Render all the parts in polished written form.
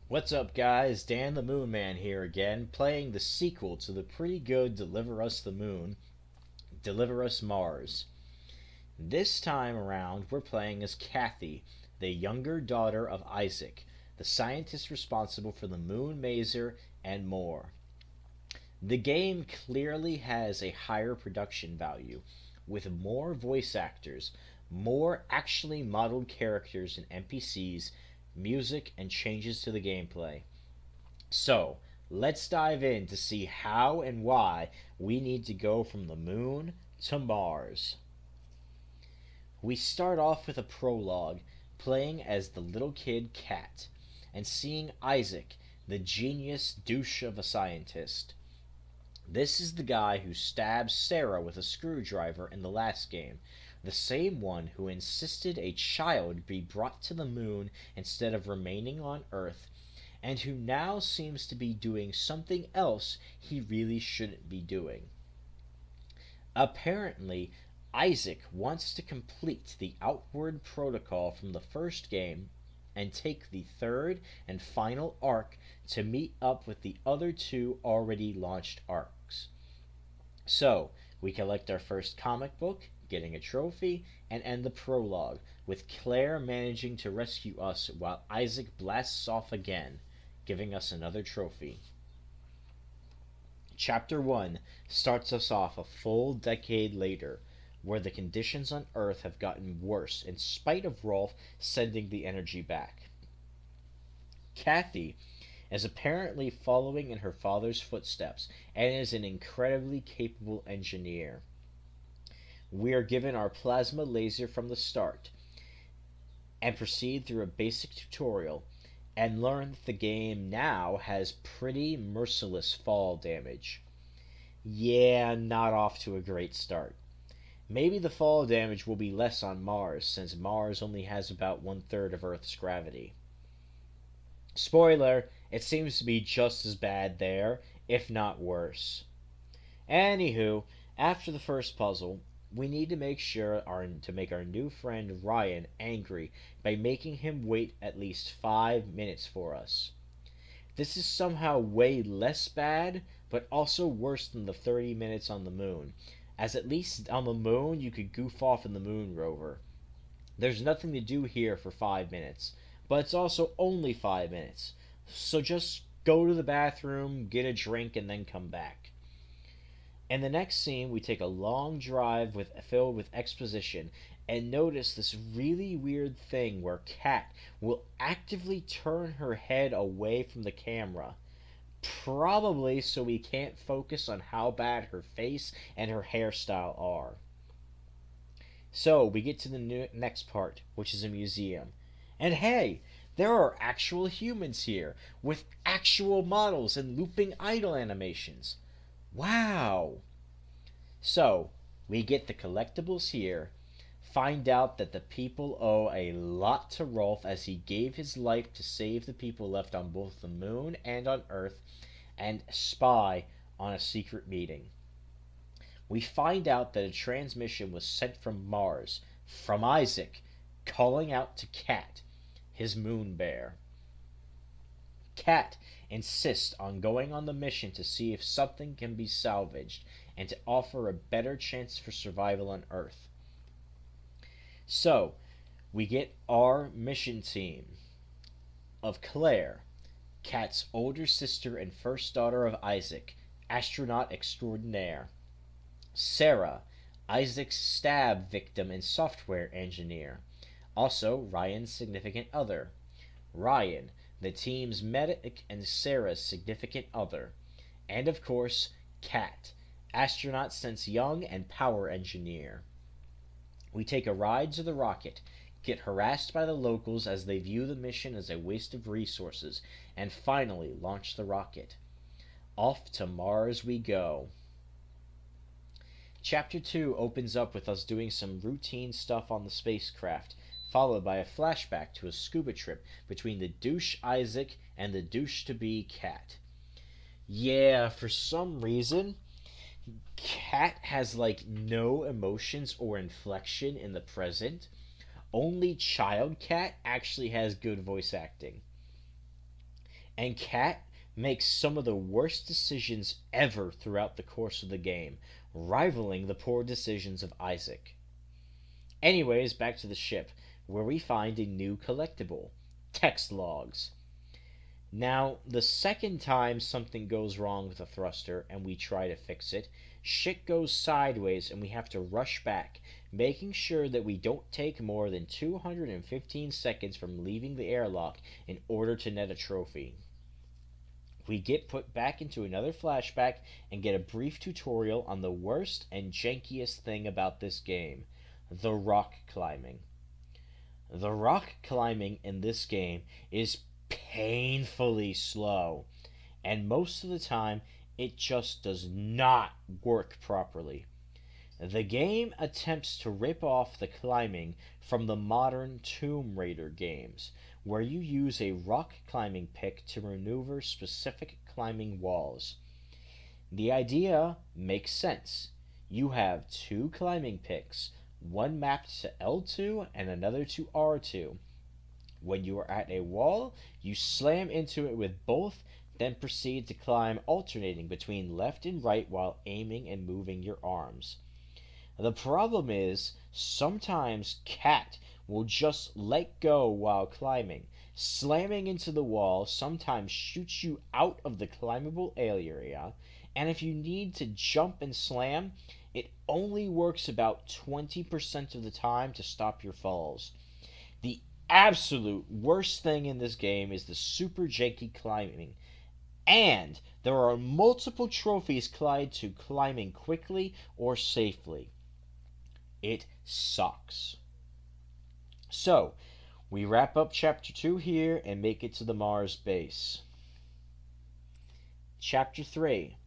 What's up, guys? Dan the Moon Man here again, playing the sequel to the pretty good Deliver Us the Moon, Deliver Us Mars. This time around, we're playing as Kathy, the younger daughter of Isaac, the scientist responsible for the moon maser and more. The game clearly has a higher production value, with more voice actors, more actually modeled characters and NPCs, music, and changes to the gameplay. So, let's dive in to see how and why we need to go from the moon to Mars. We start off with a prologue, playing as the little kid Cat, and seeing Isaac, the genius douche of a scientist. This is the guy who stabbed Sarah with a screwdriver in the last game, the same one who insisted a child be brought to the moon instead of remaining on Earth, and who now seems to be doing something else he really shouldn't be doing. Apparently, Isaac wants to complete the outward protocol from the first game and take the third and final arc to meet up with the other two already launched arcs. So, we collect our first comic book, getting a trophy, and end the prologue, with Claire managing to rescue us while Isaac blasts off again, giving us another trophy. Chapter 1 starts us off a full decade later, where the conditions on Earth have gotten worse in spite of Rolf sending the energy back. Kathy is apparently following in her father's footsteps and is an incredibly capable engineer. We are given our plasma laser from the start and proceed through a basic tutorial and learn that the game now has pretty merciless fall damage. Yeah, not off to a great start. Maybe the fall damage will be less on Mars, since Mars only has about 1/3 of Earth's gravity. Spoiler, it seems to be just as bad there, if not worse. Anywho, after the first puzzle, we need to make our new friend Ryan angry by making him wait at least 5 minutes for us. This is somehow way less bad, but also worse than the 30 minutes on the moon, as at least on the moon you could goof off in the moon rover. There's nothing to do here for 5 minutes, but it's also only 5 minutes, so just go to the bathroom, get a drink, and then come back. In the next scene, we take a long drive filled with exposition and notice this really weird thing where Kat will actively turn her head away from the camera, probably so we can't focus on how bad her face and her hairstyle are. So we get to the next part, which is a museum. And hey, there are actual humans here, with actual models and looping idle animations. Wow! So, we get the collectibles here, find out that the people owe a lot to Rolf as he gave his life to save the people left on both the moon and on Earth, and spy on a secret meeting. We find out that a transmission was sent from Mars, from Isaac, calling out to Kat, his moon bear. Kat insists on going on the mission to see if something can be salvaged and to offer a better chance for survival on Earth. So, we get our mission team of Claire, Kat's older sister and first daughter of Isaac, astronaut extraordinaire. Sarah, Isaac's stab victim and software engineer. Also, Ryan's significant other. Ryan, the team's medic and Sarah's significant other. And of course, Kat, astronaut since young and power engineer. We take a ride to the rocket, get harassed by the locals as they view the mission as a waste of resources, and finally launch the rocket. Off to Mars we go. Chapter 2 opens up with us doing some routine stuff on the spacecraft, followed by a flashback to a scuba trip between the douche Isaac and the douche-to-be Kat. Yeah, for some reason, Kat has no emotions or inflection in the present. Only Child Cat actually has good voice acting. And Kat makes some of the worst decisions ever throughout the course of the game, rivaling the poor decisions of Isaac. Anyways, back to the ship, where we find a new collectible text logs. Now, the second time something goes wrong with the thruster and we try to fix it, shit goes sideways and we have to rush back, making sure that we don't take more than 215 seconds from leaving the airlock in order to net a trophy. We get put back into another flashback and get a brief tutorial on the worst and jankiest thing about this game, the rock climbing. The rock climbing in this game is painfully slow, and most of the time it just does not work properly. The game attempts to rip off the climbing from the modern Tomb Raider games, where you use a rock climbing pick to maneuver specific climbing walls. The idea makes sense. You have two climbing picks, one mapped to L2 and another to R2. When you are at a wall, you slam into it with both, then proceed to climb, alternating between left and right while aiming and moving your arms. The problem is, sometimes Cat will just let go while climbing. Slamming into the wall sometimes shoots you out of the climbable area, and if you need to jump and slam, it only works about 20% of the time to stop your falls. The absolute worst thing in this game is the super janky climbing, and there are multiple trophies tied to climbing quickly or safely. It sucks. So, we wrap up Chapter 2 here and make it to the Mars base. Chapter 3.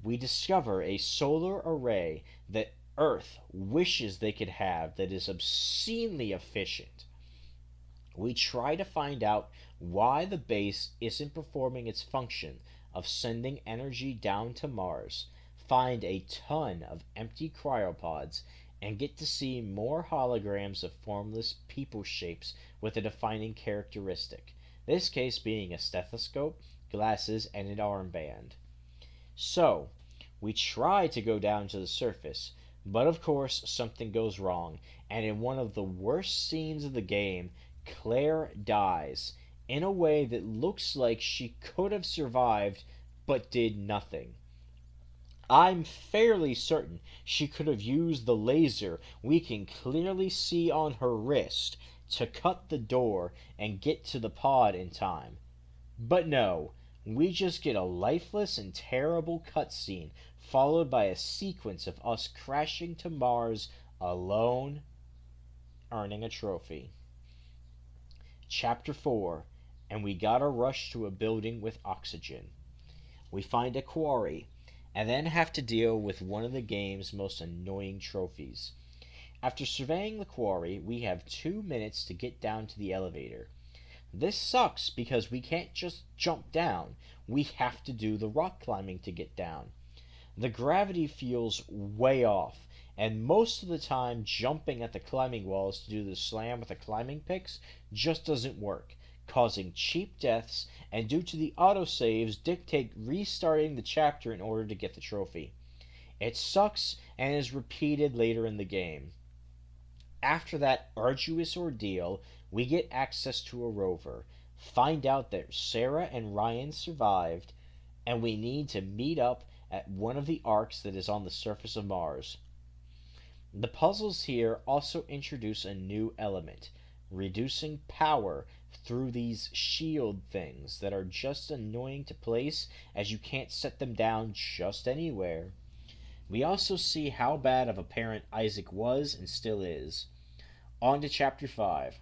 We discover a solar array that Earth wishes they could have that is obscenely efficient. We try to find out why the base isn't performing its function of sending energy down to Mars, find a ton of empty cryopods, and get to see more holograms of formless people shapes with a defining characteristic, this case being a stethoscope, glasses, and an armband. So, we try to go down to the surface, but of course something goes wrong, and in one of the worst scenes of the game, Claire dies, in a way that looks like she could have survived, but did nothing. I'm fairly certain she could have used the laser we can clearly see on her wrist to cut the door and get to the pod in time. But no, we just get a lifeless and terrible cutscene followed by a sequence of us crashing to Mars alone, earning a trophy. Chapter 4. And we gotta rush to a building with oxygen. We find a quarry, and then have to deal with one of the game's most annoying trophies. After surveying the quarry, we have 2 minutes to get down to the elevator. This sucks because we can't just jump down, we have to do the rock climbing to get down. The gravity feels way off, and most of the time jumping at the climbing walls to do the slam with the climbing picks just doesn't work, causing cheap deaths, and due to the autosaves dictate restarting the chapter in order to get the trophy. It sucks and is repeated later in the game. After that arduous ordeal, we get access to a rover, find out that Sarah and Ryan survived, and we need to meet up at one of the arcs that is on the surface of Mars. The puzzles here also introduce a new element, reducing power through these shield things that are just annoying to place as you can't set them down just anywhere. We also see how bad of a parent Isaac was and still is. On to Chapter 5.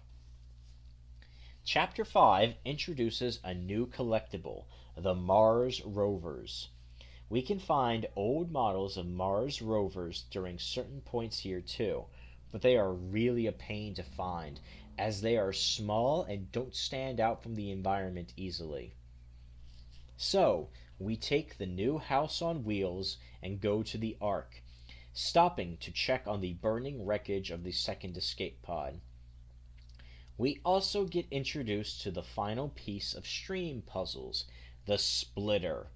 Chapter 5 introduces a new collectible, the Mars Rovers. We can find old models of Mars rovers during certain points here too, but they are really a pain to find, as they are small and don't stand out from the environment easily. So, we take the new house on wheels and go to the Ark, stopping to check on the burning wreckage of the second escape pod. We also get introduced to the final piece of stream puzzles, the splitter,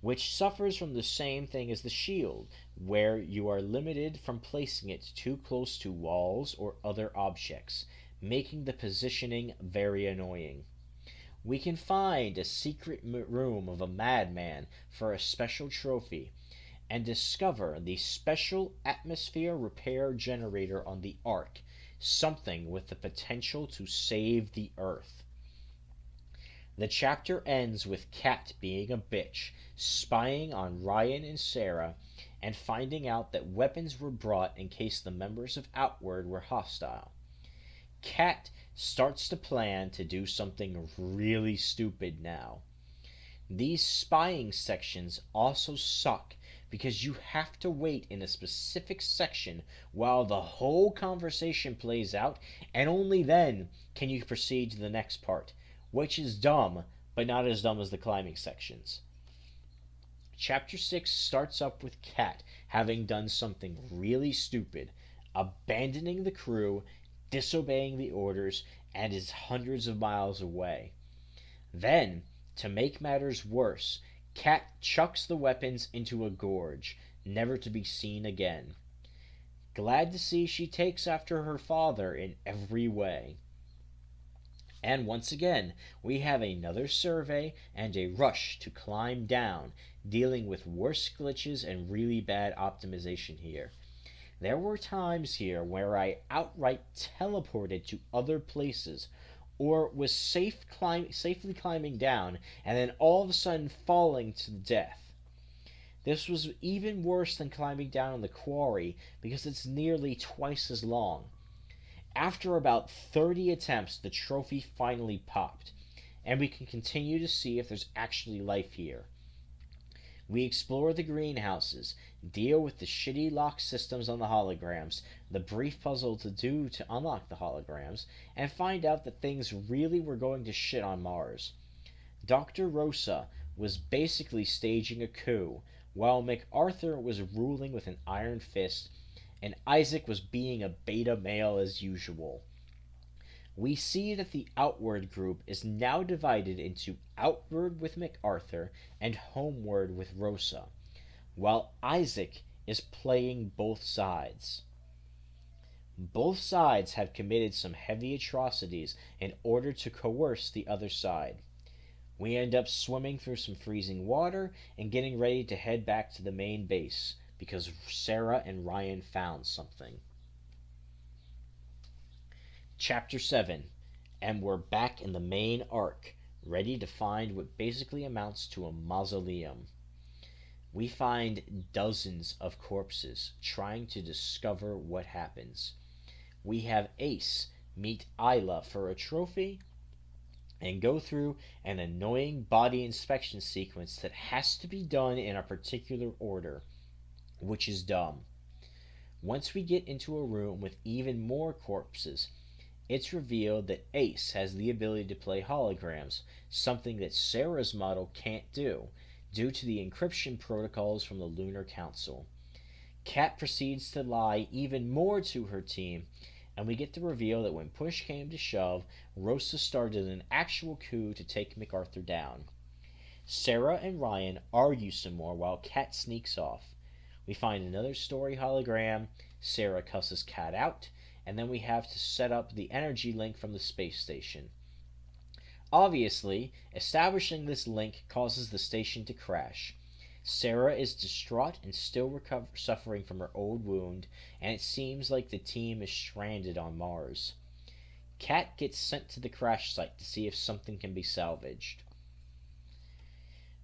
which suffers from the same thing as the shield, where you are limited from placing it too close to walls or other objects, making the positioning very annoying. We can find a secret room of a madman for a special trophy, and discover the special atmosphere repair generator on the Ark, something with the potential to save the Earth. The chapter ends with Kat being a bitch, spying on Ryan and Sarah, and finding out that weapons were brought in case the members of Outward were hostile. Kat starts to plan to do something really stupid now. These spying sections also suck because you have to wait in a specific section while the whole conversation plays out, and only then can you proceed to the next part, which is dumb, but not as dumb as the climbing sections. Chapter 6 starts up with Kat having done something really stupid, abandoning the crew, disobeying the orders, and is hundreds of miles away. Then, to make matters worse, Kat chucks the weapons into a gorge, never to be seen again. Glad to see she takes after her father in every way. And once again, we have another survey and a rush to climb down, dealing with worse glitches and really bad optimization here. There were times here where I outright teleported to other places, or was safely climbing down, and then all of a sudden falling to death. This was even worse than climbing down on the quarry, because it's nearly twice as long. After about 30 attempts, the trophy finally popped, and we can continue to see if there's actually life here. We explore the greenhouses, deal with the shitty lock systems on the holograms, the brief puzzle to do to unlock the holograms, and find out that things really were going to shit on Mars. Dr. Rosa was basically staging a coup, while MacArthur was ruling with an iron fist, and Isaac was being a beta male as usual. We see that the Outward group is now divided into Outward with MacArthur and Homeward with Rosa, while Isaac is playing both sides. Both sides have committed some heavy atrocities in order to coerce the other side. We end up swimming through some freezing water and getting ready to head back to the main base because Sarah and Ryan found something. Chapter 7, and we're back in the main arc, ready to find what basically amounts to a mausoleum. We find dozens of corpses trying to discover what happens. We have Ace meet Isla for a trophy and go through an annoying body inspection sequence that has to be done in a particular order, which is dumb. Once we get into a room with even more corpses, it's revealed that Ace has the ability to play holograms, something that Sarah's model can't do, due to the encryption protocols from the Lunar Council. Kat proceeds to lie even more to her team, and we get to reveal that when push came to shove, Rosa started an actual coup to take MacArthur down. Sarah and Ryan argue some more while Kat sneaks off. We find another story hologram, Sarah cusses Kat out, and then we have to set up the energy link from the space station. Obviously, establishing this link causes the station to crash. Sarah is distraught and still suffering from her old wound, and it seems like the team is stranded on Mars. Kat gets sent to the crash site to see if something can be salvaged.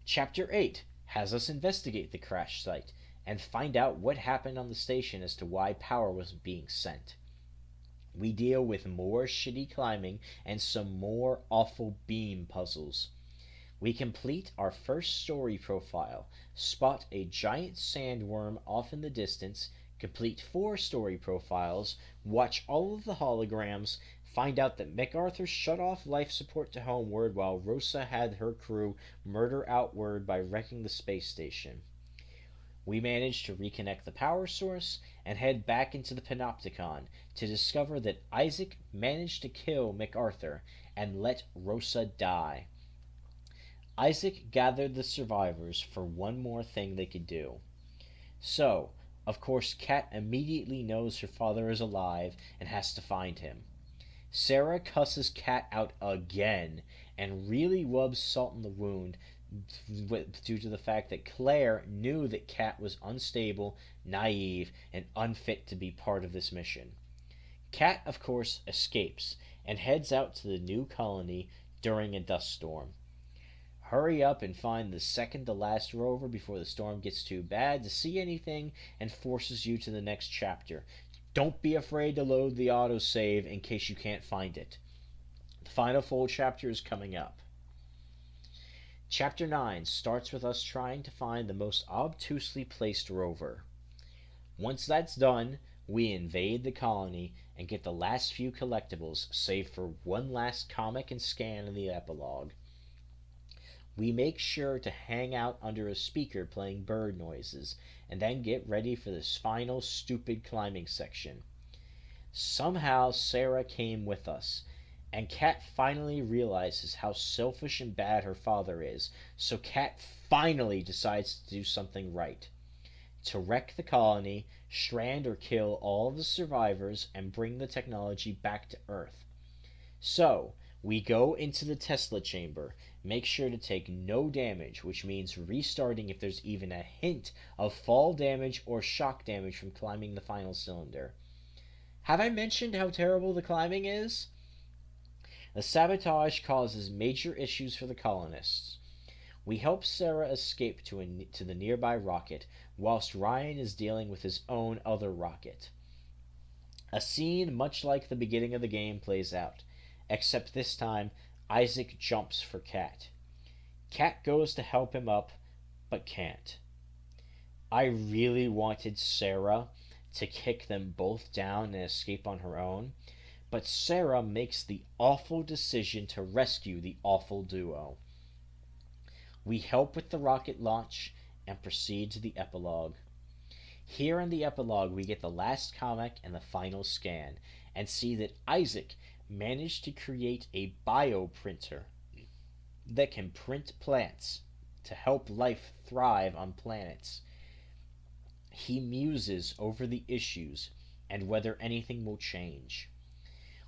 Chapter 8 has us investigate the crash site and find out what happened on the station as to why power was being sent. We deal with more shitty climbing and some more awful beam puzzles. We complete our first story profile, spot a giant sandworm off in the distance, complete 4 story profiles, watch all of the holograms, find out that MacArthur shut off life support to Homeward while Rosa had her crew murder Outward by wrecking the space station. We manage to reconnect the power source and head back into the Panopticon to discover that Isaac managed to kill MacArthur and let Rosa die. Isaac gathered the survivors for one more thing they could do. So, of course, Kat immediately knows her father is alive and has to find him. Sarah cusses Kat out again and really rubs salt in the wound due to the fact that Claire knew that Kat was unstable, naive, and unfit to be part of this mission. Kat, of course, escapes and heads out to the new colony during a dust storm. Hurry up and find the second to last rover before the storm gets too bad to see anything and forces you to the next chapter. Don't be afraid to load the autosave in case you can't find it. The final full chapter is coming up. Chapter 9 starts with us trying to find the most obtusely placed rover. Once that's done, we invade the colony and get the last few collectibles, save for one last comic and scan in the epilogue. We make sure to hang out under a speaker playing bird noises, and then get ready for this final stupid climbing section. Somehow Sarah came with us, and Kat finally realizes how selfish and bad her father is, so Kat finally decides to do something right. To wreck the colony, strand or kill all of the survivors, and bring the technology back to Earth. So, we go into the Tesla chamber, make sure to take no damage, which means restarting if there's even a hint of fall damage or shock damage from climbing the final cylinder. Have I mentioned how terrible the climbing is? The sabotage causes major issues for the colonists. We help Sarah escape to the nearby rocket, whilst Ryan is dealing with his own other rocket. A scene much like the beginning of the game plays out, except this time Isaac jumps for Kat. Kat goes to help him up, but can't. I really wanted Sarah to kick them both down and escape on her own, but Sarah makes the awful decision to rescue the awful duo. We help with the rocket launch and proceed to the epilogue. Here in the epilogue, we get the last comic and the final scan, and see that Isaac managed to create a bioprinter that can print plants to help life thrive on planets. He muses over the issues and whether anything will change.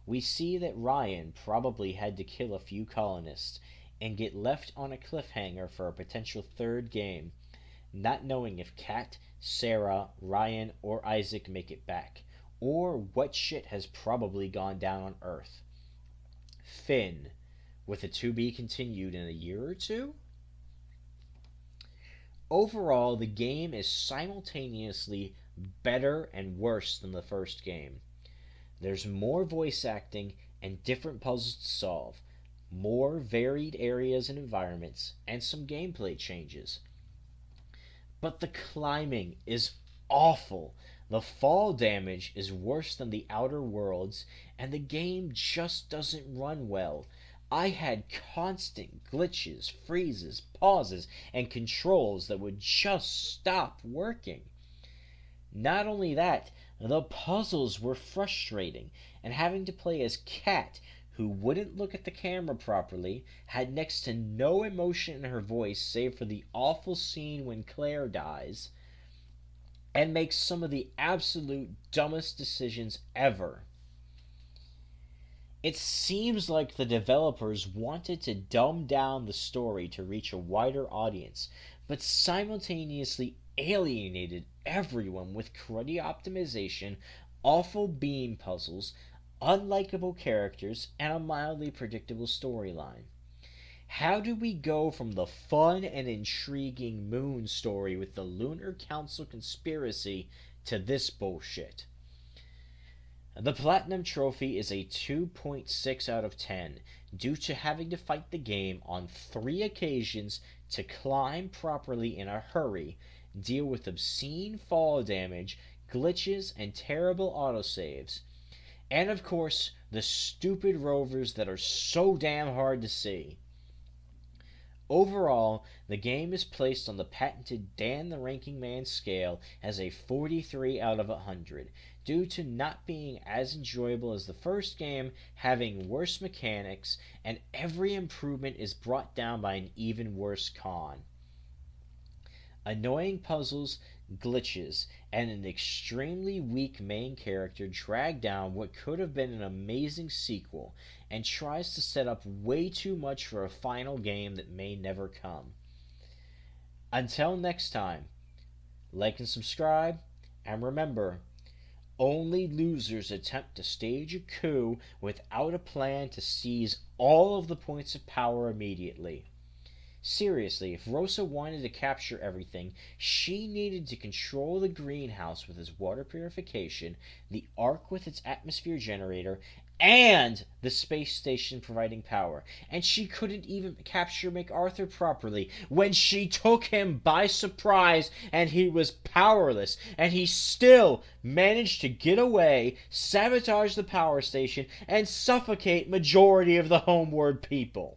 We see that Ryan probably had to kill a few colonists and get left on a cliffhanger for a potential third game, not knowing if Kat, Sarah, Ryan, or Isaac make it back, or what shit has probably gone down on Earth. Finn, with a to be continued in a year or two? Overall, the game is simultaneously better and worse than the first game. There's more voice acting and different puzzles to solve, more varied areas and environments, and some gameplay changes. But the climbing is awful. The fall damage is worse than the Outer Worlds, and the game just doesn't run well. I had constant glitches, freezes, pauses, and controls that would just stop working. Not only that, the puzzles were frustrating, and having to play as Kat, who wouldn't look at the camera properly, had next to no emotion in her voice save for the awful scene when Claire dies, and makes some of the absolute dumbest decisions ever. It seems like the developers wanted to dumb down the story to reach a wider audience, but simultaneously alienated everyone with cruddy optimization, awful beam puzzles, unlikable characters, and a mildly predictable storyline. How do we go from the fun and intriguing Moon story with the Lunar Council conspiracy to this bullshit? The Platinum Trophy is a 2.6 out of 10 due to having to fight the game on 3 occasions to climb properly in a hurry, deal with obscene fall damage, glitches, and terrible autosaves. And of course, the stupid rovers that are so damn hard to see. Overall, the game is placed on the patented Dan the Ranking Man scale as a 43 out of 100, due to not being as enjoyable as the first game, having worse mechanics, and every improvement is brought down by an even worse con. Annoying puzzles, glitches, and an extremely weak main character drag down what could have been an amazing sequel, and tries to set up way too much for a final game that may never come. Until next time, like and subscribe, and remember, only losers attempt to stage a coup without a plan to seize all of the points of power immediately. Seriously, if Rosa wanted to capture everything, she needed to control the greenhouse with its water purification, the Ark with its atmosphere generator, and the space station providing power. And she couldn't even capture MacArthur properly when she took him by surprise and he was powerless. And he still managed to get away, sabotage the power station, and suffocate majority of the Homeworld people.